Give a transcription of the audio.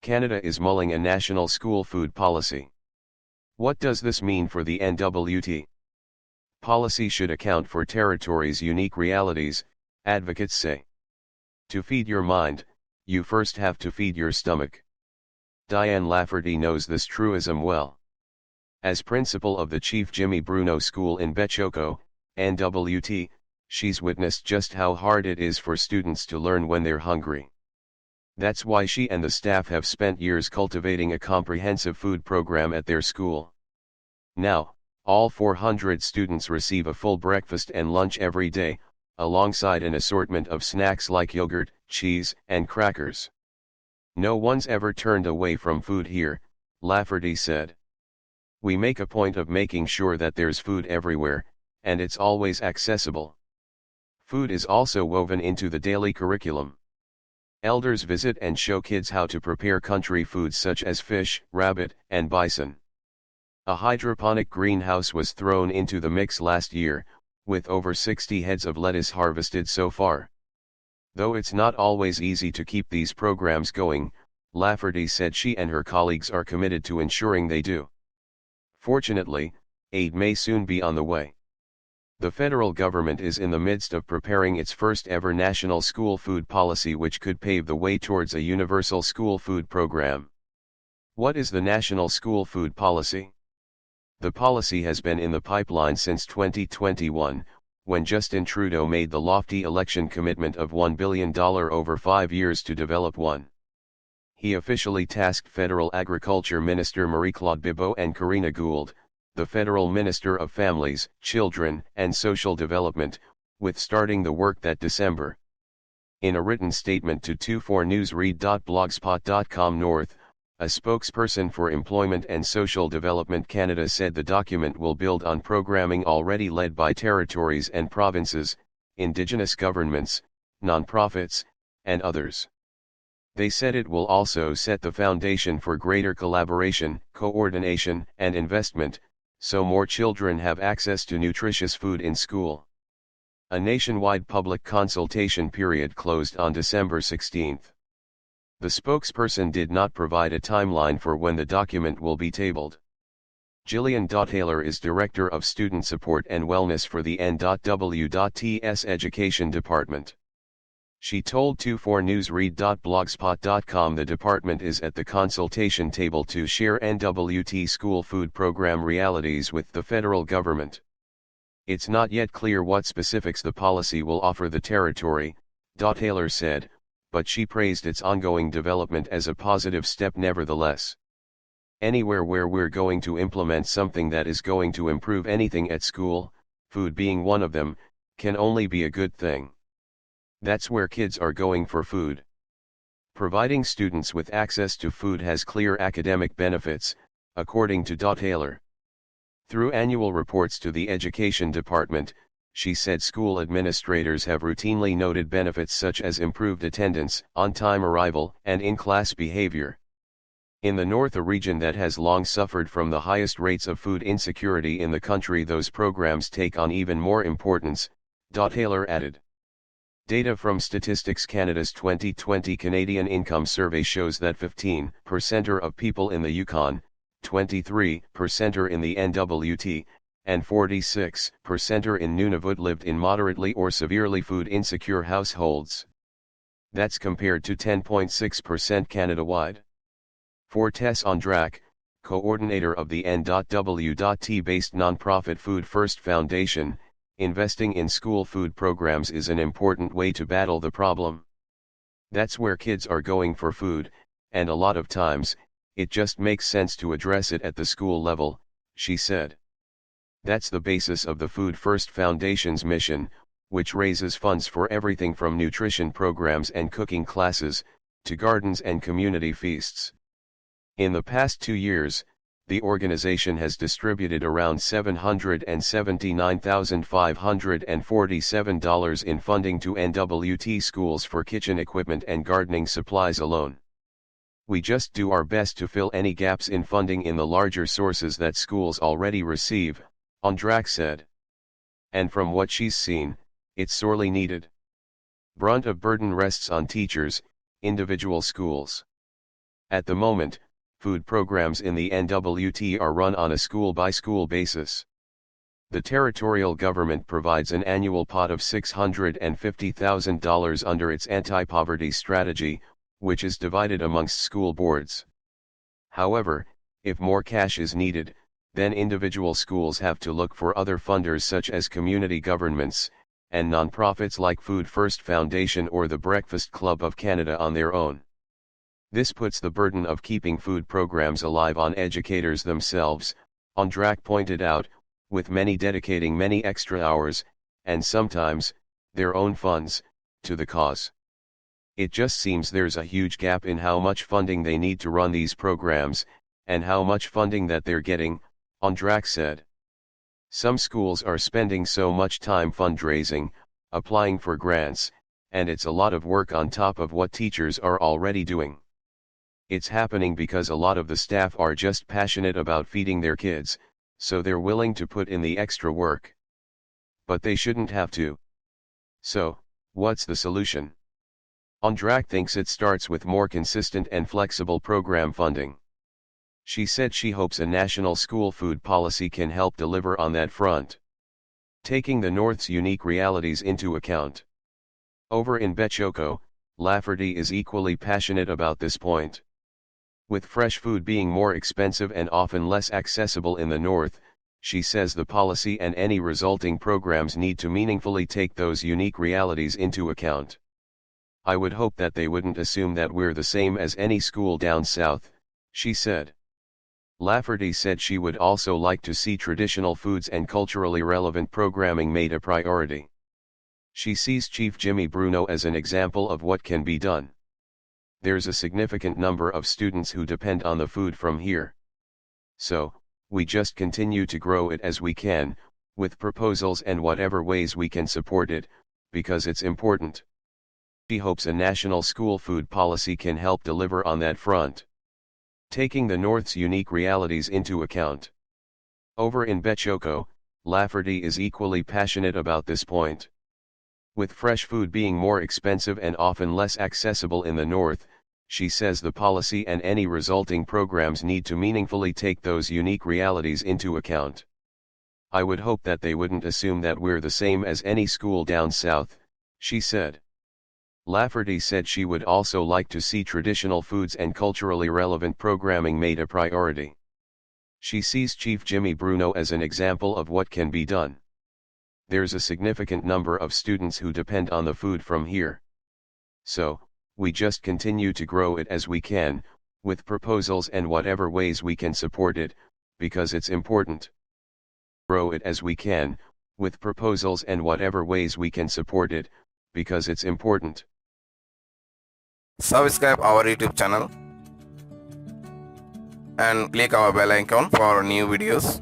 Canada is mulling a national school food policy. What does this mean for the N.W.T? Policy should account for territories' unique realities, advocates say. To feed your mind, you first have to feed your stomach. Diane Lafferty knows this truism well. As principal of the Chief Jimmy Bruno School in Betchoko, N.W.T, she's witnessed just how hard it is for students to learn when they're hungry. That's why she and the staff have spent years cultivating a comprehensive food program at their school. Now, all 400 students receive a full breakfast and lunch every day, alongside an assortment of snacks like yogurt, cheese, and crackers. No one's ever turned away from food here, Lafferty said. We make a point of making sure that there's food everywhere, and it's always accessible. Food is also woven into the daily curriculum. Elders visit and show kids how to prepare country foods such as fish, rabbit, and bison. A hydroponic greenhouse was thrown into the mix last year, with over 60 heads of lettuce harvested so far. Though it's not always easy to keep these programs going, Lafferty said she and her colleagues are committed to ensuring they do. Fortunately, aid may soon be on the way. The federal government is in the midst of preparing its first ever national school food policy, which could pave the way towards a universal school food program. What is the national school food policy? The policy has been in the pipeline since 2021, when Justin Trudeau made the lofty election commitment of $1 billion over 5 years to develop one. He officially tasked Federal Agriculture Minister Marie-Claude Bibeau and Karina Gould, the Federal Minister of Families, Children, and Social Development, with starting the work that December. In a written statement to 24newsread.blogspot.com North, a spokesperson for Employment and Social Development Canada said the document will build on programming already led by territories and provinces, Indigenous governments, nonprofits, and others. They said it will also set the foundation for greater collaboration, coordination, and investment, so more children have access to nutritious food in school. A nationwide public consultation period closed on December 16. The spokesperson did not provide a timeline for when the document will be tabled. Gillian Taylor is Director of Student Support and Wellness for the N.W.T's Education Department. She told 24newsread.blogspot.com the department is at the consultation table to share N.W.T school food program realities with the federal government. It's not yet clear what specifics the policy will offer the territory, Taylor said, but she praised its ongoing development as a positive step nevertheless. Anywhere where we're going to implement something that is going to improve anything at school, food being one of them, can only be a good thing. That's where kids are going for food. Providing students with access to food has clear academic benefits, according to Taylor. Through annual reports to the Education Department, she said school administrators have routinely noted benefits such as improved attendance, on-time arrival, and in-class behavior. In the North, a region that has long suffered from the highest rates of food insecurity in the country, those programs take on even more importance, Taylor added. Data from Statistics Canada's 2020 Canadian Income Survey shows that 15% of people in the Yukon, 23% in the N.W.T, and 46% in Nunavut lived in moderately or severely food insecure households. That's compared to 10.6% Canada-wide. For Tess Ondrak, coordinator of the N.W.T-based nonprofit Food First Foundation, investing in school food programs is an important way to battle the problem. That's where kids are going for food, and a lot of times, it just makes sense to address it at the school level, she said. That's the basis of the Food First Foundation's mission, which raises funds for everything from nutrition programs and cooking classes, to gardens and community feasts. In the past 2 years, the organization has distributed around $779,547 in funding to N.W.T schools for kitchen equipment and gardening supplies alone. We just do our best to fill any gaps in funding in the larger sources that schools already receive, Ondrak said. And from what she's seen, it's sorely needed. Brunt of burden rests on teachers, individual schools. At the moment, food programs in the N.W.T are run on a school-by-school basis. The territorial government provides an annual pot of $650,000 under its anti-poverty strategy, which is divided amongst school boards. However, if more cash is needed, then individual schools have to look for other funders such as community governments, and nonprofits like Food First Foundation or the Breakfast Club of Canada on their own. This puts the burden of keeping food programs alive on educators themselves, N.W.T pointed out, with many dedicating many extra hours, and sometimes, their own funds, to the cause. It just seems there's a huge gap in how much funding they need to run these programs, and how much funding that they're getting, N.W.T said. Some schools are spending so much time fundraising, applying for grants, and it's a lot of work on top of what teachers are already doing. It's happening because a lot of the staff are just passionate about feeding their kids, so they're willing to put in the extra work. But they shouldn't have to. So, what's the solution? N.W.T thinks it starts with more consistent and flexible program funding. She said she hopes a national school food policy can help deliver on that front, taking the North's unique realities into account. Over in Betchoko, Lafferty is equally passionate about this point. With fresh food being more expensive and often less accessible in the North, she says the policy and any resulting programs need to meaningfully take those unique realities into account. I would hope that they wouldn't assume that we're the same as any school down south, she said. Lafferty said she would also like to see traditional foods and culturally relevant programming made a priority. She sees Chief Jimmy Bruno as an example of what can be done. There's a significant number of students who depend on the food from here. So, we just continue to grow it as we can, with proposals and whatever ways we can support it, because it's important. She hopes a national school food policy can help deliver on that front, taking the North's unique realities into account. Over in Betchoko, Lafferty is equally passionate about this point. With fresh food being more expensive and often less accessible in the North, she says the policy and any resulting programs need to meaningfully take those unique realities into account. I would hope that they wouldn't assume that we're the same as any school down south, she said. Lafferty said she would also like to see traditional foods and culturally relevant programming made a priority. She sees Chief Jimmy Bruno as an example of what can be done. There's a significant number of students who depend on the food from here. So, we just continue to grow it as we can, with proposals and whatever ways we can support it, because it's important. Grow it as we can, with proposals and whatever ways we can support it, because it's important. Subscribe our YouTube channel and click our bell icon for new videos.